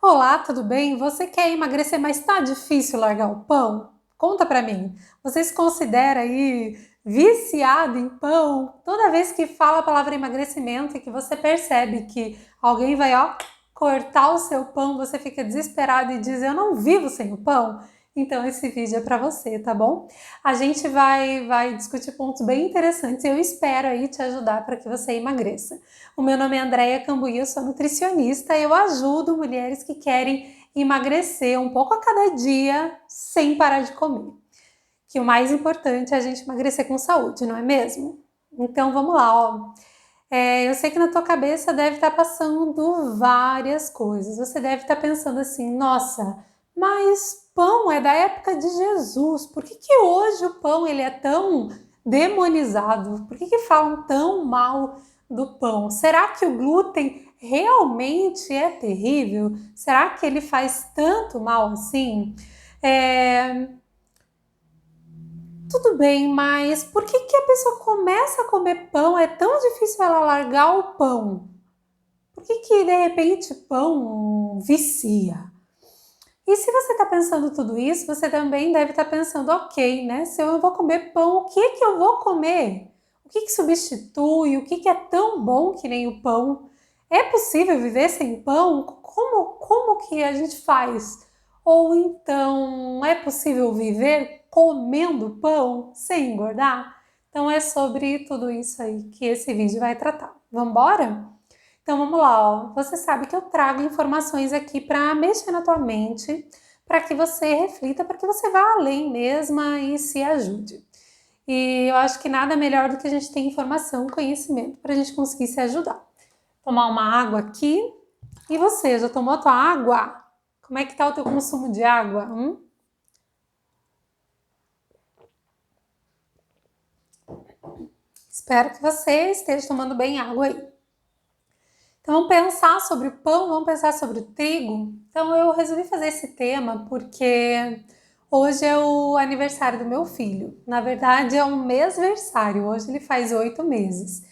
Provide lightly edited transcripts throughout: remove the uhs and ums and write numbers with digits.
Olá, tudo bem? Você quer emagrecer, mas tá difícil largar o pão? Conta pra mim. Você se considera aí viciado em pão? Toda vez que fala a palavra emagrecimento e que você percebe que alguém vai, cortar o seu pão, você fica desesperado e diz: "Eu não vivo sem o pão"? Então esse vídeo é pra você, tá bom? A gente vai discutir pontos bem interessantes e eu espero aí te ajudar para que você emagreça. O meu nome é Andréia Cambuí, eu sou nutricionista e eu ajudo mulheres que querem emagrecer um pouco a cada dia sem parar de comer. Que o mais importante é a gente emagrecer com saúde, não é mesmo? Então vamos lá, ó. Eu sei que na tua cabeça deve estar passando várias coisas. Você deve estar pensando assim: nossa, mas pão é da época de Jesus. Por que hoje o pão ele é tão demonizado? Por que falam tão mal do pão? Será que o glúten realmente é terrível? Será que ele faz tanto mal assim? É, Tudo bem, mas por que a pessoa começa a comer pão? É tão difícil ela largar o pão. Por que de repente pão vicia? E se você está pensando tudo isso, você também deve estar pensando, ok, né? Se eu vou comer pão, o que eu vou comer? O que substitui? O que é tão bom que nem o pão? É possível viver sem pão? Como que a gente faz? Ou então, é possível viver comendo pão sem engordar? Então é sobre tudo isso aí que esse vídeo vai tratar. Vamos embora? Então vamos lá, ó. Você sabe que eu trago informações aqui para mexer na tua mente, para que você reflita, para que você vá além mesma e se ajude. E eu acho que nada melhor do que a gente ter informação, conhecimento, para a gente conseguir se ajudar. Tomar uma água aqui. E você, já tomou a tua água? Como é que tá o teu consumo de água? Espero que você esteja tomando bem água aí. Então vamos pensar sobre o pão, vamos pensar sobre o trigo. Então eu resolvi fazer esse tema porque hoje é o aniversário do meu filho. Na verdade é um mêsversário, hoje ele faz 8 meses.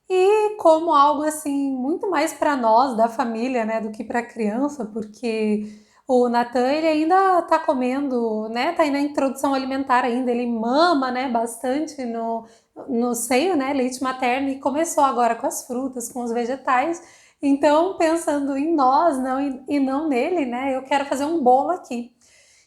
E como algo assim, muito mais para nós da família, né, do que para a criança, porque o Natan ele ainda tá comendo, né, tá aí na introdução alimentar ainda, ele mama, né, bastante no seio, né, leite materno, e começou agora com as frutas, com os vegetais. Então, pensando em nós não, e não nele, né, eu quero fazer um bolo aqui.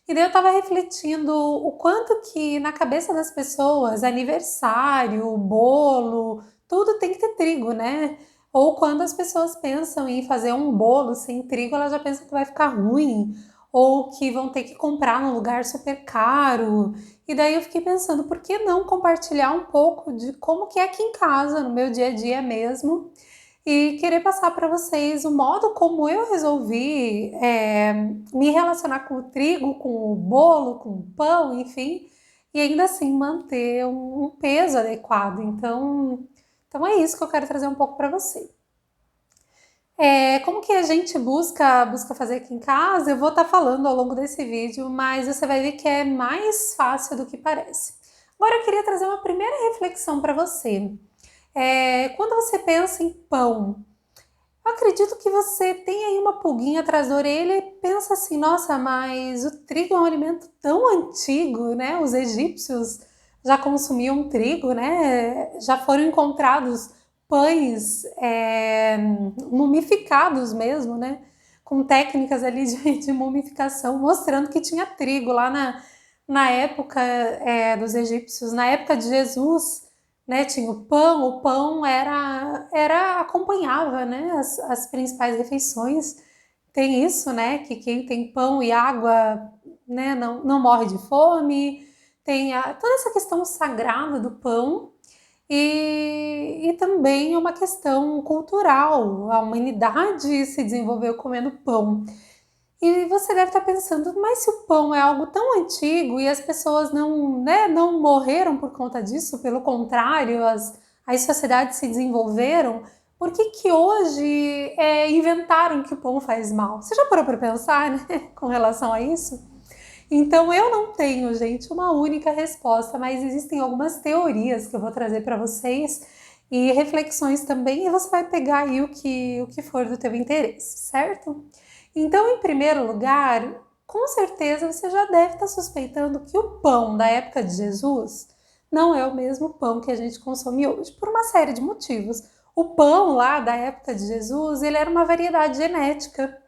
E daí eu tava refletindo o quanto que na cabeça das pessoas, aniversário, bolo, tudo tem que ter trigo, né? Ou quando as pessoas pensam em fazer um bolo sem trigo, elas já pensam que vai ficar ruim, ou que vão ter que comprar num lugar super caro. E daí eu fiquei pensando, por que não compartilhar um pouco de como que é aqui em casa, no meu dia a dia mesmo, e querer passar para vocês o modo como eu resolvi me relacionar com o trigo, com o bolo, com o pão, enfim, e ainda assim manter um peso adequado. Então é isso que eu quero trazer um pouco para você. Como que a gente busca fazer aqui em casa? Eu vou estar falando ao longo desse vídeo, mas você vai ver que é mais fácil do que parece. Agora eu queria trazer uma primeira reflexão para você. Quando você pensa em pão, eu acredito que você tem aí uma pulguinha atrás da orelha e pensa assim, nossa, mas o trigo é um alimento tão antigo, né? Os egípcios já consumiam trigo, né? Já foram encontrados pães mumificados mesmo, né? Com técnicas ali de mumificação, mostrando que tinha trigo lá na época dos egípcios, na época de Jesus, né, tinha o pão era acompanhava, né, as principais refeições. Tem isso, né, que quem tem pão e água, né, não morre de fome. Tem toda essa questão sagrada do pão e também é uma questão cultural. A humanidade se desenvolveu comendo pão. E você deve estar pensando, mas se o pão é algo tão antigo e as pessoas não, né, não morreram por conta disso, pelo contrário, as sociedades se desenvolveram, por que hoje inventaram que o pão faz mal? Você já parou para pensar, né, com relação a isso? Então eu não tenho, gente, uma única resposta, mas existem algumas teorias que eu vou trazer para vocês e reflexões também, e você vai pegar aí o que for do teu interesse, certo? Então, em primeiro lugar, com certeza você já deve estar suspeitando que o pão da época de Jesus não é o mesmo pão que a gente consome hoje, por uma série de motivos. O pão lá da época de Jesus, ele era uma variedade genética,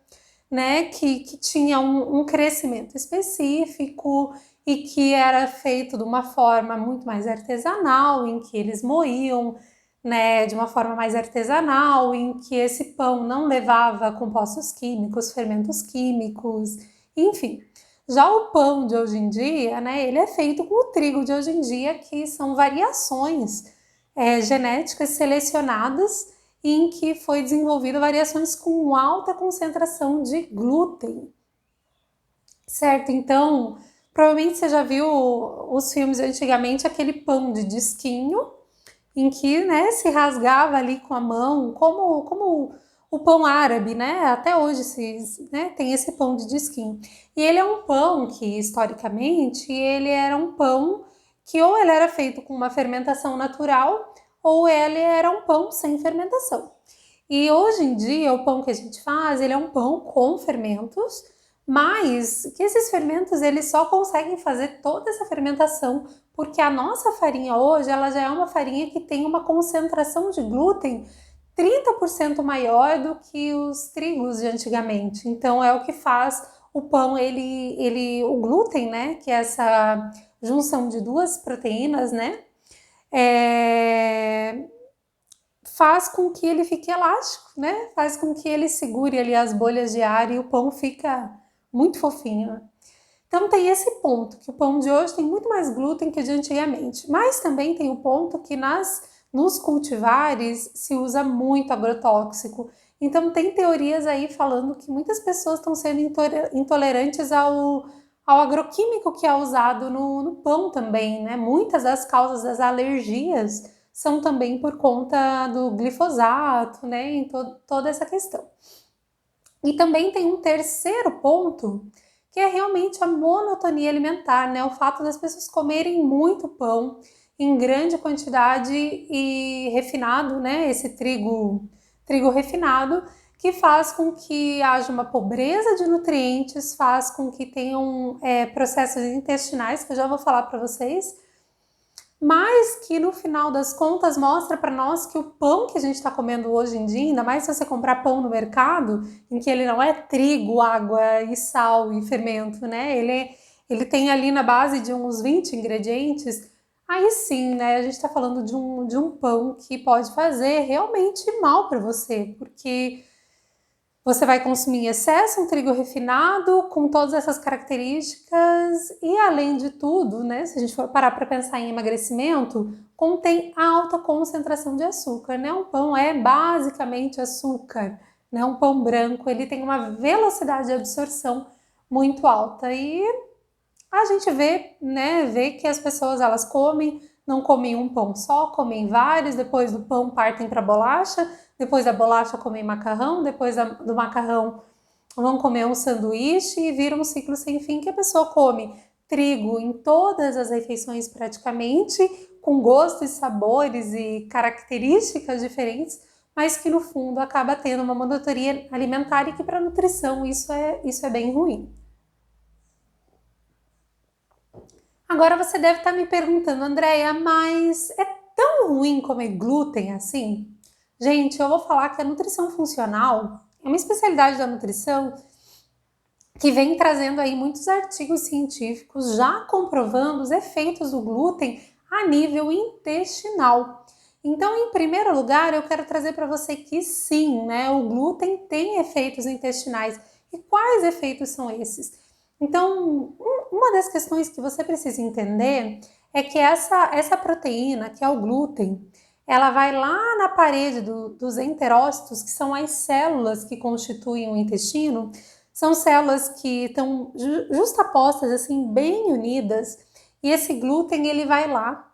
né, que tinha um crescimento específico e que era feito de uma forma muito mais artesanal, em que eles moíam, né, de uma forma mais artesanal, em que esse pão não levava compostos químicos, fermentos químicos, enfim. Já o pão de hoje em dia, né, ele é feito com o trigo de hoje em dia, que são variações genéticas selecionadas em que foi desenvolvida variações com alta concentração de glúten, certo? Então, provavelmente você já viu os filmes de antigamente, aquele pão de disquinho, em que, né, se rasgava ali com a mão, como o pão árabe, né? Até hoje né, tem esse pão de disquinho. E ele é um pão que, historicamente, ele era um pão que ou ele era feito com uma fermentação natural, ou ele era um pão sem fermentação. E hoje em dia, o pão que a gente faz, ele é um pão com fermentos, mas que esses fermentos eles só conseguem fazer toda essa fermentação porque a nossa farinha hoje, ela já é uma farinha que tem uma concentração de glúten 30% maior do que os trigos de antigamente. Então é o que faz o pão, o glúten, né, que é essa junção de duas proteínas, né, faz com que ele fique elástico, né? Faz com que ele segure ali as bolhas de ar e o pão fica muito fofinho. Então tem esse ponto, que o pão de hoje tem muito mais glúten que o de antigamente. Mas também tem o ponto que nos cultivares se usa muito agrotóxico. Então tem teorias aí falando que muitas pessoas estão sendo intolerantes ao agroquímico que é usado no pão também, né? Muitas das causas das alergias são também por conta do glifosato, né? Em toda essa questão. E também tem um terceiro ponto, que é realmente a monotonia alimentar, né? O fato das pessoas comerem muito pão em grande quantidade e refinado, né? Esse trigo refinado, que faz com que haja uma pobreza de nutrientes, faz com que tenham processos intestinais, que eu já vou falar para vocês, mas que no final das contas mostra para nós que o pão que a gente está comendo hoje em dia, ainda mais se você comprar pão no mercado, em que ele não é trigo, água e sal e fermento, né? Ele tem ali na base de uns 20 ingredientes. Aí sim, né? A gente está falando de um pão que pode fazer realmente mal para você, porque você vai consumir em excesso um trigo refinado com todas essas características e, além de tudo, né, se a gente for parar para pensar em emagrecimento, contém alta concentração de açúcar, né? Um pão é basicamente açúcar, né? Um pão branco, ele tem uma velocidade de absorção muito alta e a gente vê que as pessoas elas não comem um pão só, comem vários, depois do pão partem para bolacha, depois da bolacha comem macarrão, depois do macarrão vão comer um sanduíche e vira um ciclo sem fim que a pessoa come trigo em todas as refeições praticamente, com gostos, sabores e características diferentes, mas que no fundo acaba tendo uma monotonia alimentar e que para a nutrição isso é bem ruim. Agora você deve estar me perguntando, Andréia, mas é tão ruim comer glúten assim? Gente, eu vou falar que a nutrição funcional é uma especialidade da nutrição que vem trazendo aí muitos artigos científicos já comprovando os efeitos do glúten a nível intestinal. Então, em primeiro lugar, eu quero trazer para você que sim, né, o glúten tem efeitos intestinais. E quais efeitos são esses? Então, uma das questões que você precisa entender é que essa proteína, que é o glúten, ela vai lá na parede dos enterócitos, que são as células que constituem o intestino, são células que estão justapostas, assim, bem unidas, e esse glúten, ele vai lá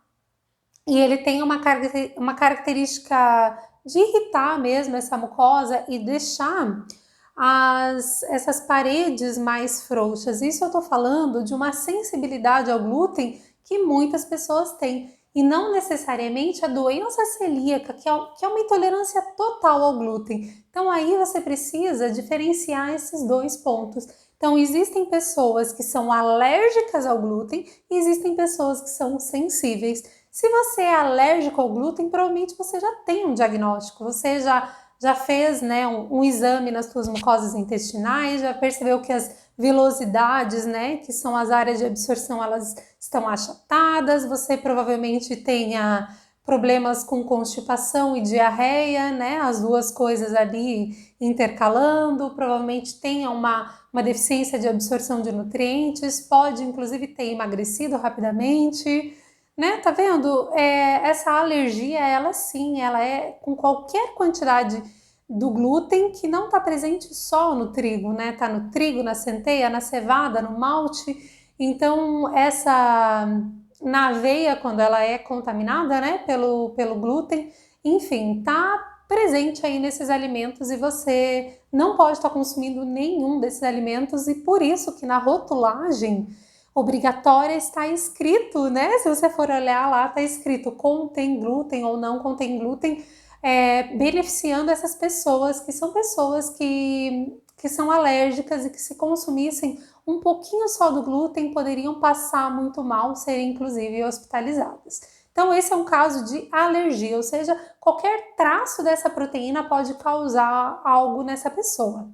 e ele tem uma característica de irritar mesmo essa mucosa e deixar essas paredes mais frouxas. Isso eu tô falando de uma sensibilidade ao glúten que muitas pessoas têm. e não necessariamente a doença celíaca, que é uma intolerância total ao glúten. Então aí você precisa diferenciar esses dois pontos. Então existem pessoas que são alérgicas ao glúten e existem pessoas que são sensíveis. Se você é alérgico ao glúten, provavelmente você já tem um diagnóstico, você já fez, né, um exame nas suas mucosas intestinais, já percebeu que as vilosidades, né, que são as áreas de absorção, elas estão achatadas, você provavelmente tenha problemas com constipação e diarreia, né, as duas coisas ali intercalando, provavelmente tenha uma deficiência de absorção de nutrientes, pode inclusive ter emagrecido rapidamente, né, tá vendo? Essa alergia, ela sim, ela é com qualquer quantidade do glúten que não está presente só no trigo, né? Tá no trigo, na centeia, na cevada, no malte. Então, na aveia, quando ela é contaminada, né, pelo glúten, enfim, tá presente aí nesses alimentos e você não pode estar consumindo nenhum desses alimentos e por isso que na rotulagem obrigatória está escrito, né? Se você for olhar lá, está escrito contém glúten ou não contém glúten, beneficiando essas pessoas que são pessoas que são alérgicas e que se consumissem um pouquinho só do glúten poderiam passar muito mal, serem inclusive hospitalizadas. Então esse é um caso de alergia, ou seja, qualquer traço dessa proteína pode causar algo nessa pessoa.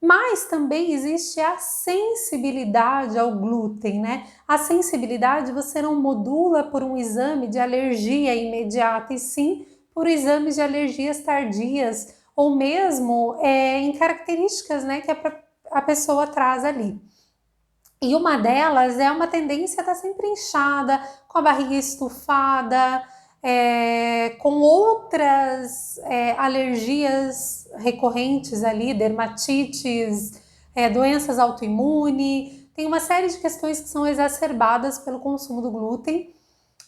Mas também existe a sensibilidade ao glúten, né? A sensibilidade você não modula por um exame de alergia imediata, e sim por exames de alergias tardias, ou mesmo em características, né, que a pessoa traz ali. E uma delas é uma tendência a estar sempre inchada, com a barriga estufada, com outras alergias recorrentes ali, dermatites, doenças autoimunes, tem uma série de questões que são exacerbadas pelo consumo do glúten,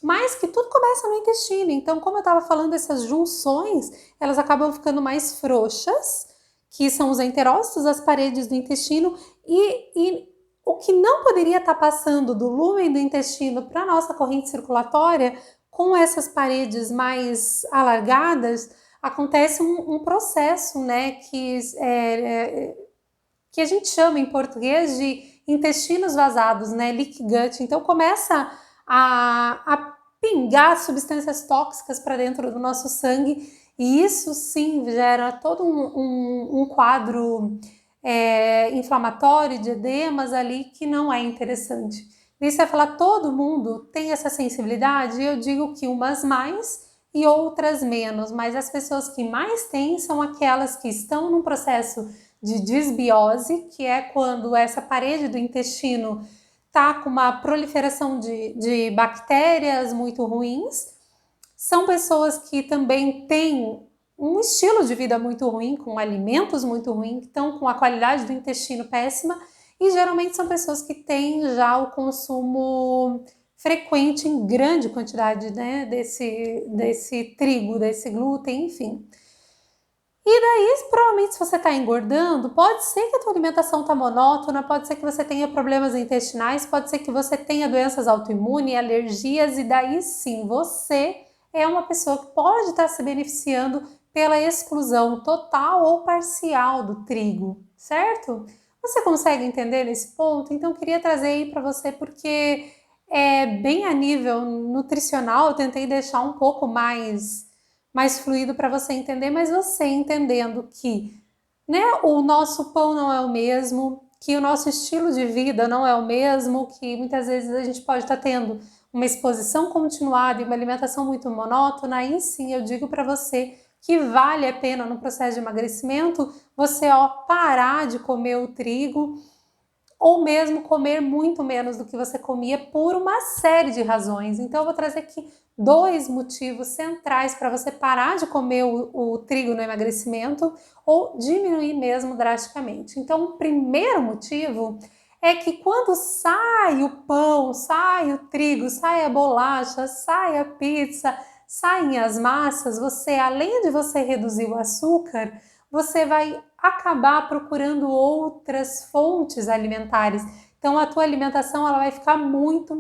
mas que tudo começa no intestino. Então, como eu estava falando, essas junções, elas acabam ficando mais frouxas, que são os enterócitos, as paredes do intestino, e o que não poderia estar passando do lúmen do intestino para a nossa corrente circulatória, com essas paredes mais alargadas, acontece um processo, né, que a gente chama em português de intestinos vazados, né, leak gut. Então começa a pingar substâncias tóxicas para dentro do nosso sangue e isso sim gera todo um quadro inflamatório de edemas ali que não é interessante. E você vai falar, todo mundo tem essa sensibilidade? Eu digo que umas mais e outras menos, mas as pessoas que mais têm são aquelas que estão num processo de disbiose, que é quando essa parede do intestino está com uma proliferação de bactérias muito ruins. São pessoas que também têm um estilo de vida muito ruim, com alimentos muito ruins, que estão com a qualidade do intestino péssima, e geralmente são pessoas que têm já o consumo frequente em grande quantidade, né, desse trigo, desse glúten, enfim. E daí, provavelmente, se você está engordando, pode ser que a tua alimentação está monótona, pode ser que você tenha problemas intestinais, pode ser que você tenha doenças autoimunes, alergias, e daí sim, você é uma pessoa que pode estar se beneficiando pela exclusão total ou parcial do trigo, certo? Você consegue entender nesse ponto? Então, eu queria trazer aí para você porque bem a nível nutricional, eu tentei deixar um pouco mais fluido para você entender, mas você entendendo que, né, o nosso pão não é o mesmo, que o nosso estilo de vida não é o mesmo, que muitas vezes a gente pode estar tendo uma exposição continuada e uma alimentação muito monótona, aí sim eu digo para você que vale a pena no processo de emagrecimento você parar de comer o trigo ou mesmo comer muito menos do que você comia por uma série de razões. Então eu vou trazer aqui 2 motivos centrais para você parar de comer o trigo no emagrecimento ou diminuir mesmo drasticamente. Então o primeiro motivo é que quando sai o pão, sai o trigo, sai a bolacha, sai a pizza, saem as massas, você, além de você reduzir o açúcar, você vai acabar procurando outras fontes alimentares. Então a tua alimentação ela vai ficar muito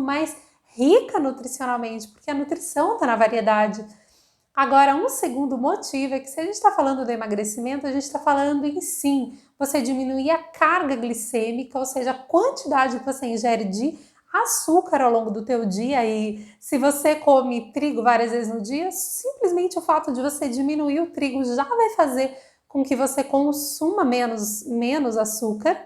mais rica nutricionalmente, porque a nutrição está na variedade. Agora, um segundo motivo é que se a gente está falando do emagrecimento, a gente está falando em sim, você diminuir a carga glicêmica, ou seja, a quantidade que você ingere de açúcar ao longo do teu dia. E se você come trigo várias vezes no dia, simplesmente o fato de você diminuir o trigo já vai fazer com que você consuma menos açúcar.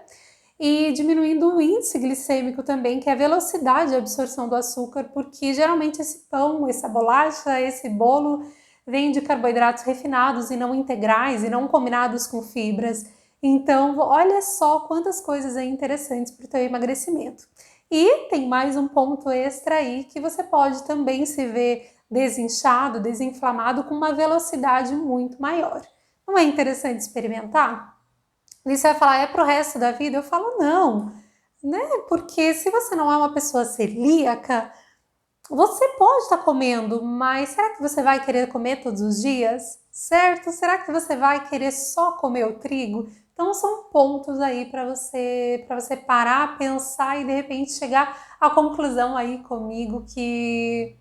E diminuindo o índice glicêmico também, que é a velocidade de absorção do açúcar, porque geralmente esse pão, essa bolacha, esse bolo vem de carboidratos refinados e não integrais e não combinados com fibras. Então, olha só quantas coisas aí interessantes para o teu emagrecimento. E tem mais um ponto extra aí, que você pode também se ver desinchado, desinflamado com uma velocidade muito maior. Não é interessante experimentar? E você vai falar, é pro resto da vida? Eu falo, não, né? Porque se você não é uma pessoa celíaca, você pode estar comendo, mas será que você vai querer comer todos os dias? Certo? Será que você vai querer só comer o trigo? Então são pontos aí para você parar, pensar e de repente chegar à conclusão aí comigo que,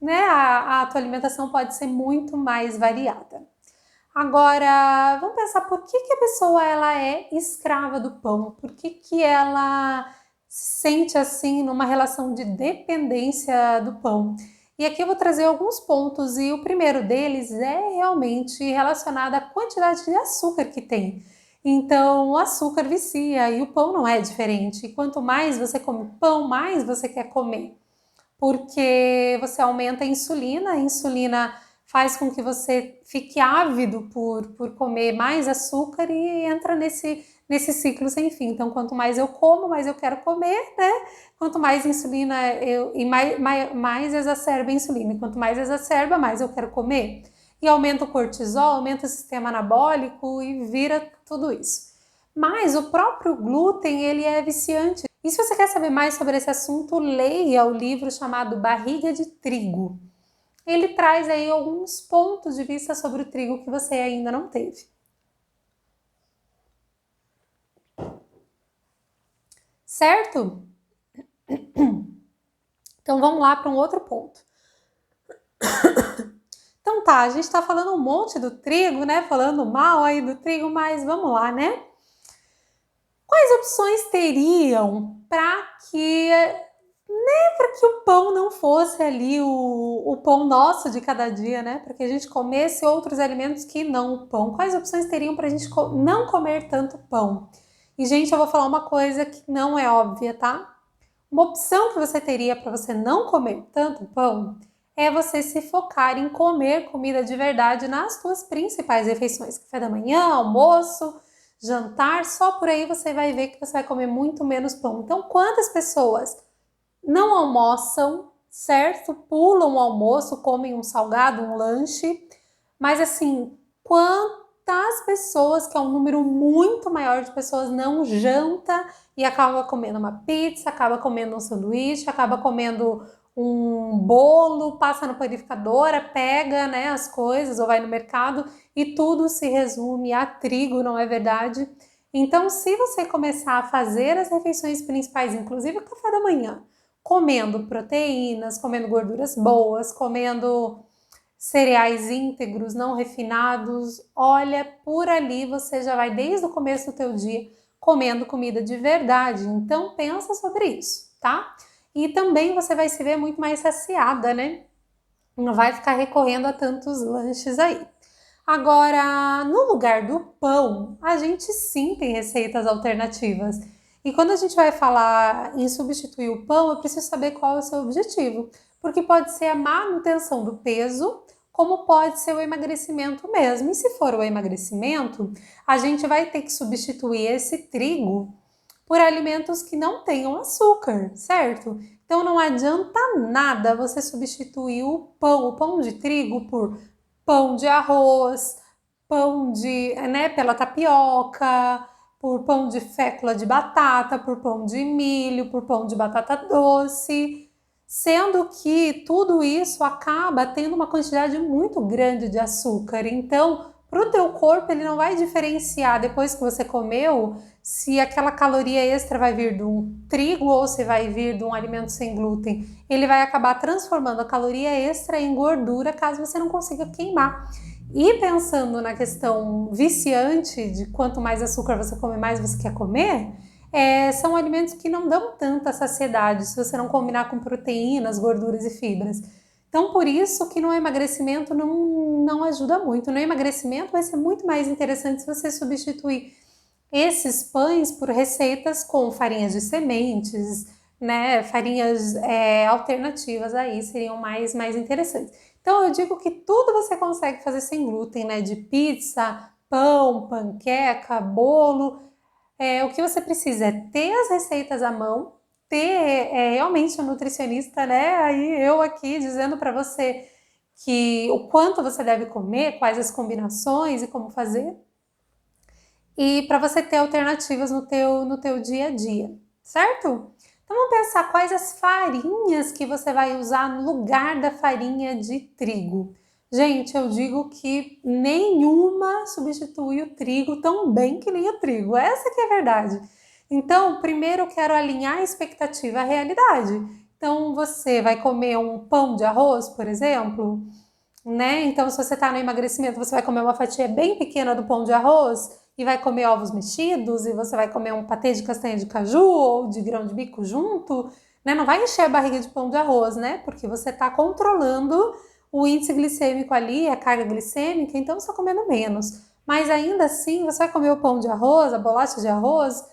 né, a tua alimentação pode ser muito mais variada. Agora, vamos pensar por que a pessoa ela é escrava do pão? Por que ela se sente assim numa relação de dependência do pão? E aqui eu vou trazer alguns pontos e o primeiro deles é realmente relacionado à quantidade de açúcar que tem. Então, o açúcar vicia e o pão não é diferente. E quanto mais você come pão, mais você quer comer. Porque você aumenta a insulina faz com que você fique ávido por comer mais açúcar e entra nesse ciclo sem fim. Então, quanto mais eu como, mais eu quero comer, né? Quanto mais insulina mais exacerba a insulina. E quanto mais exacerba, mais eu quero comer. E aumenta o cortisol, aumenta o sistema anabólico e vira tudo isso. Mas o próprio glúten, ele é viciante. E se você quer saber mais sobre esse assunto, leia o livro chamado Barriga de Trigo. Ele traz aí alguns pontos de vista sobre o trigo que você ainda não teve. Certo? Então vamos lá para um outro ponto. Então tá, a gente tá falando um monte do trigo, né? Falando mal aí do trigo, mas vamos lá, né? Quais opções teriam para que o pão não fosse ali o pão nosso de cada dia, né? Para que a gente comesse outros alimentos que não o pão. Quais opções teriam para a gente não comer tanto pão? E, gente, eu vou falar uma coisa que não é óbvia, tá? Uma opção que você teria para você não comer tanto pão é você se focar em comer comida de verdade nas suas principais refeições. Café da manhã, almoço, jantar, só por aí você vai ver que você vai comer muito menos pão. Então, quantas pessoas não almoçam, certo? Pulam o almoço, comem um salgado, um lanche, mas assim, quantas pessoas, que é um número muito maior de pessoas, não janta e acaba comendo uma pizza, acaba comendo um sanduíche, acaba comendo um bolo, passa no panificador, pega, né, as coisas ou vai no mercado e tudo se resume a trigo, não é verdade? Então, se você começar a fazer as refeições principais, inclusive o café da manhã, comendo proteínas, comendo gorduras boas, comendo cereais íntegros, não refinados, olha, por ali você já vai desde o começo do teu dia comendo comida de verdade. Então pensa sobre isso, tá? E também você vai se ver muito mais saciada, né? Não vai ficar recorrendo a tantos lanches aí. Agora, no lugar do pão, a gente sim tem receitas alternativas. E quando a gente vai falar em substituir o pão, eu preciso saber qual é o seu objetivo. Porque pode ser a manutenção do peso, como pode ser o emagrecimento mesmo. E se for o emagrecimento, a gente vai ter que substituir esse trigo por alimentos que não tenham açúcar, certo? Então não adianta nada você substituir o pão de trigo por pão de arroz, pão de, né, pela tapioca, por pão de fécula de batata, por pão de milho, por pão de batata doce, sendo que tudo isso acaba tendo uma quantidade muito grande de açúcar. Então, para o teu corpo ele não vai diferenciar depois que você comeu se aquela caloria extra vai vir de um trigo ou se vai vir de um alimento sem glúten. Ele vai acabar transformando a caloria extra em gordura caso você não consiga queimar. E pensando na questão viciante de quanto mais açúcar você come, mais você quer comer, são alimentos que não dão tanta saciedade se você não combinar com proteínas, gorduras e fibras. Então, por isso que no emagrecimento não ajuda muito. No emagrecimento vai ser muito mais interessante se você substituir esses pães por receitas com farinhas de sementes, né? Farinhas alternativas aí seriam mais interessantes. Então, eu digo que tudo você consegue fazer sem glúten, né? De pizza, pão, panqueca, bolo. O que você precisa é ter as receitas à mão, ter realmente um nutricionista, né? Aí eu aqui dizendo para você que o quanto você deve comer, quais as combinações e como fazer, e para você ter alternativas no teu dia a dia, certo? Então vamos pensar quais as farinhas que você vai usar no lugar da farinha de trigo. Gente, eu digo que nenhuma substitui o trigo tão bem que nem o trigo. Essa que é a verdade. Então, primeiro eu quero alinhar a expectativa à realidade. Então, você vai comer um pão de arroz, por exemplo, né? Então, se você está no emagrecimento, você vai comer uma fatia bem pequena do pão de arroz e vai comer ovos mexidos e você vai comer um patê de castanha de caju ou de grão de bico junto, né? Não vai encher a barriga de pão de arroz, né? Porque você está controlando o índice glicêmico ali, a carga glicêmica, então você está comendo menos. Mas ainda assim, você vai comer o pão de arroz, a bolacha de arroz,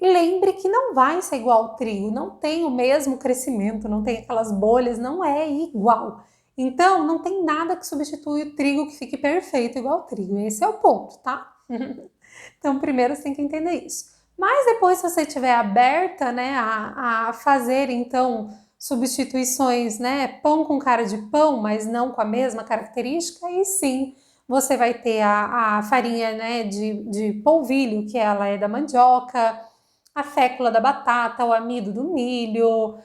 lembre que não vai ser igual ao trigo, não tem o mesmo crescimento, não tem aquelas bolhas, não é igual. Então, não tem nada que substitui o trigo que fique perfeito igual ao trigo. Esse é o ponto, tá? Então, primeiro você tem que entender isso. Mas depois, se você estiver aberta, né, a fazer, então, substituições, né, pão com cara de pão, mas não com a mesma característica, aí sim, você vai ter a farinha, né, de polvilho, que ela é da mandioca, a fécula da batata, o amido do milho,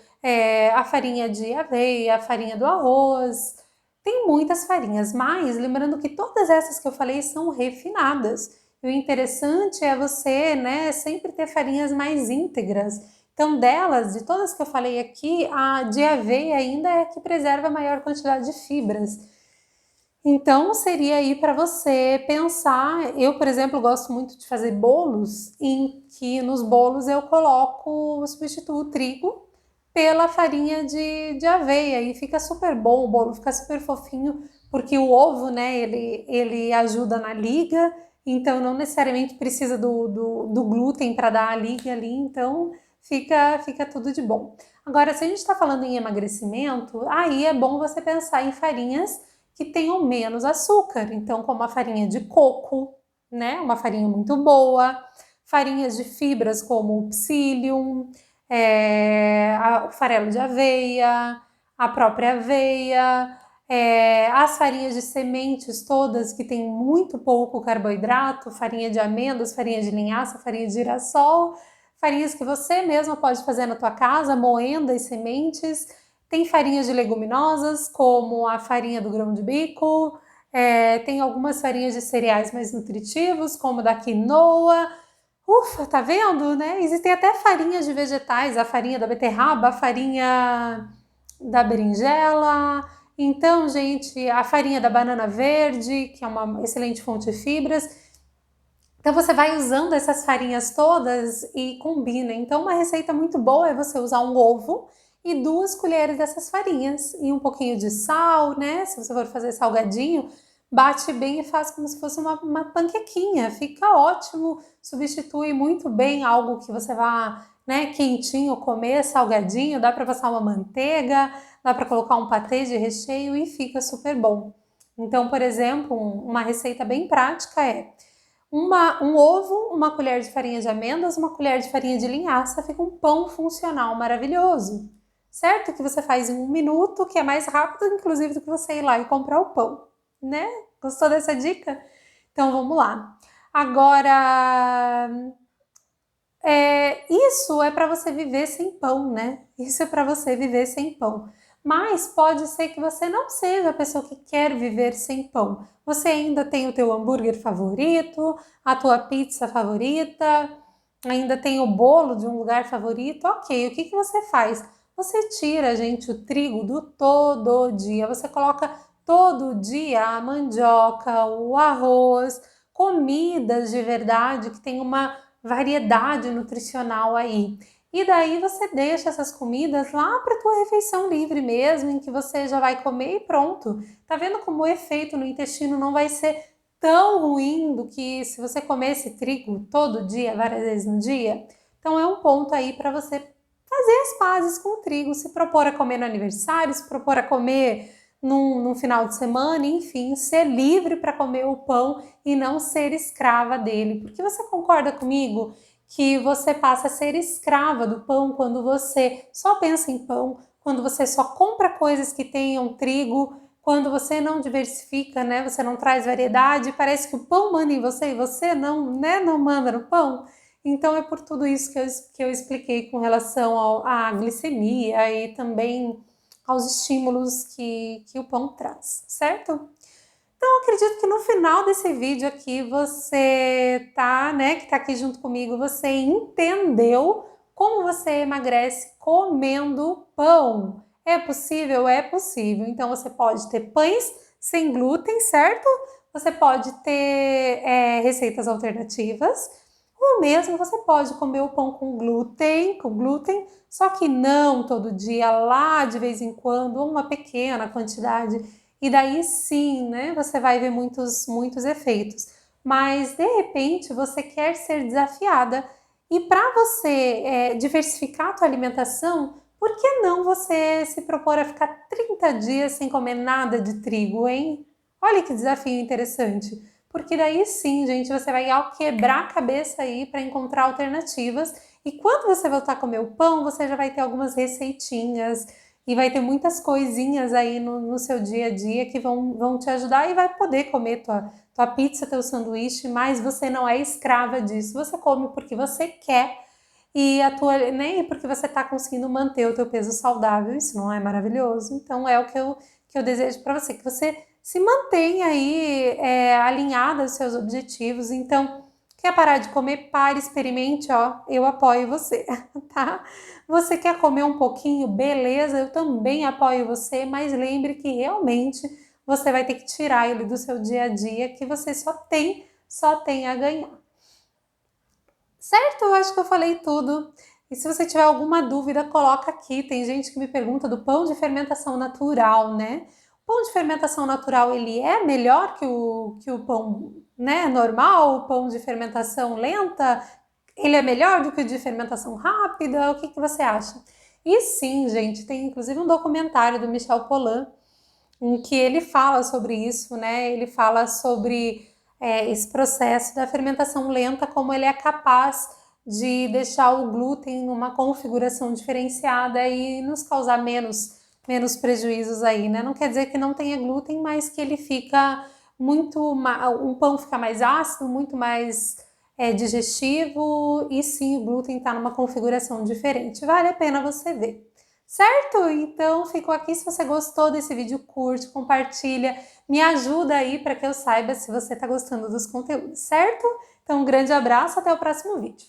a farinha de aveia, a farinha do arroz. Tem muitas farinhas, mas lembrando que todas essas que eu falei são refinadas. E o interessante é você, né, sempre ter farinhas mais íntegras. Então, delas, de todas que eu falei aqui, a de aveia ainda é a que preserva a maior quantidade de fibras. Então, seria aí para você pensar. Eu, por exemplo, gosto muito de fazer bolos, em que nos bolos eu substituo o trigo pela farinha de aveia e fica super bom, o bolo fica super fofinho, porque o ovo, né, ele ajuda na liga, então não necessariamente precisa do glúten para dar a liga ali, então fica tudo de bom. Agora, se a gente está falando em emagrecimento, aí é bom você pensar em farinhas que tenham menos açúcar, então como a farinha de coco, né, uma farinha muito boa, farinhas de fibras como o psyllium, o farelo de aveia, a própria aveia, as farinhas de sementes todas que tem muito pouco carboidrato, farinha de amêndoas, farinha de linhaça, farinha de girassol, farinhas que você mesma pode fazer na tua casa, moendo as sementes. Tem farinhas de leguminosas, como a farinha do grão de bico, tem algumas farinhas de cereais mais nutritivos, como da quinoa. Ufa, tá vendo, né? Existem até farinhas de vegetais, a farinha da beterraba, a farinha da berinjela. Então, gente, a farinha da banana verde, que é uma excelente fonte de fibras. Então, você vai usando essas farinhas todas e combina. Então, uma receita muito boa é você usar um ovo e 2 colheres dessas farinhas e um pouquinho de sal, né? Se você for fazer salgadinho, bate bem e faz como se fosse uma panquequinha. Fica ótimo, substitui muito bem algo que você vá, né, quentinho comer, salgadinho. Dá para passar uma manteiga, dá para colocar um patê de recheio e fica super bom. Então, por exemplo, uma receita bem prática é um ovo, uma colher de farinha de amêndoas, uma colher de farinha de linhaça, fica um pão funcional maravilhoso. Certo? Que você faz em 1 minuto, que é mais rápido, inclusive, do que você ir lá e comprar o pão, né? Gostou dessa dica? Então, vamos lá. Agora, isso é para você viver sem pão, né? Isso é para você viver sem pão. Mas pode ser que você não seja a pessoa que quer viver sem pão. Você ainda tem o teu hambúrguer favorito, a tua pizza favorita, ainda tem o bolo de um lugar favorito. Ok, o que você faz? Você tira, gente, o trigo do todo dia. Você coloca todo dia a mandioca, o arroz, comidas de verdade que tem uma variedade nutricional aí. E daí você deixa essas comidas lá para tua refeição livre mesmo, em que você já vai comer e pronto. Tá vendo como o efeito no intestino não vai ser tão ruim do que se você comer esse trigo todo dia, várias vezes no dia? Então é um ponto aí para você fazer as pazes com o trigo, se propor a comer no aniversário, se propor a comer num final de semana, enfim, ser livre para comer o pão e não ser escrava dele. Porque você concorda comigo que você passa a ser escrava do pão quando você só pensa em pão, quando você só compra coisas que tenham trigo, quando você não diversifica, né? Você não traz variedade, parece que o pão manda em você e você não, né? Não manda no pão. Então é por tudo isso que eu expliquei com relação à glicemia e também aos estímulos que o pão traz, certo? Então, acredito que no final desse vídeo aqui você tá, né, que tá aqui junto comigo, você entendeu como você emagrece comendo pão. É possível? É possível. Então, você pode ter pães sem glúten, certo? Você pode ter receitas alternativas, ou mesmo você pode comer o pão com glúten, só que não todo dia, lá de vez em quando, ou uma pequena quantidade. E daí sim, né, você vai ver muitos efeitos. Mas, de repente, você quer ser desafiada. E para você diversificar a tua alimentação, por que não você se propor a ficar 30 dias sem comer nada de trigo, hein? Olha que desafio interessante. Porque daí sim, gente, você vai quebrar a cabeça aí para encontrar alternativas. E quando você voltar a comer o pão, você já vai ter algumas receitinhas, e vai ter muitas coisinhas aí no seu dia a dia que vão te ajudar e vai poder comer tua pizza, teu sanduíche, mas você não é escrava disso. Você come porque você quer e nem porque você está conseguindo manter o teu peso saudável. Isso não é maravilhoso? Então é o que eu desejo para você, que você se mantenha aí alinhada aos seus objetivos. Então, quer parar de comer? Pare, experimente, ó, eu apoio você, tá? Você quer comer um pouquinho? Beleza, eu também apoio você, mas lembre que realmente você vai ter que tirar ele do seu dia a dia, que você só tem a ganhar. Certo? Eu acho que eu falei tudo. E se você tiver alguma dúvida, coloca aqui. Tem gente que me pergunta do pão de fermentação natural, né? O pão de fermentação natural, ele é melhor que o pão, né, normal? O pão de fermentação lenta? Ele é melhor do que o de fermentação rápida? O que você acha? E sim, gente, tem inclusive um documentário do Michel Pollan em que ele fala sobre isso, né? Ele fala sobre esse processo da fermentação lenta, como ele é capaz de deixar o glúten numa configuração diferenciada e nos causar menos prejuízos aí, né? Não quer dizer que não tenha glúten, mas que ele fica um pão fica mais ácido, muito mais digestivo, e sim, o glúten está numa configuração diferente. Vale a pena você ver. Certo? Então, fico aqui. Se você gostou desse vídeo, curte, compartilha, me ajuda aí para que eu saiba se você está gostando dos conteúdos, certo? Então, um grande abraço, até o próximo vídeo.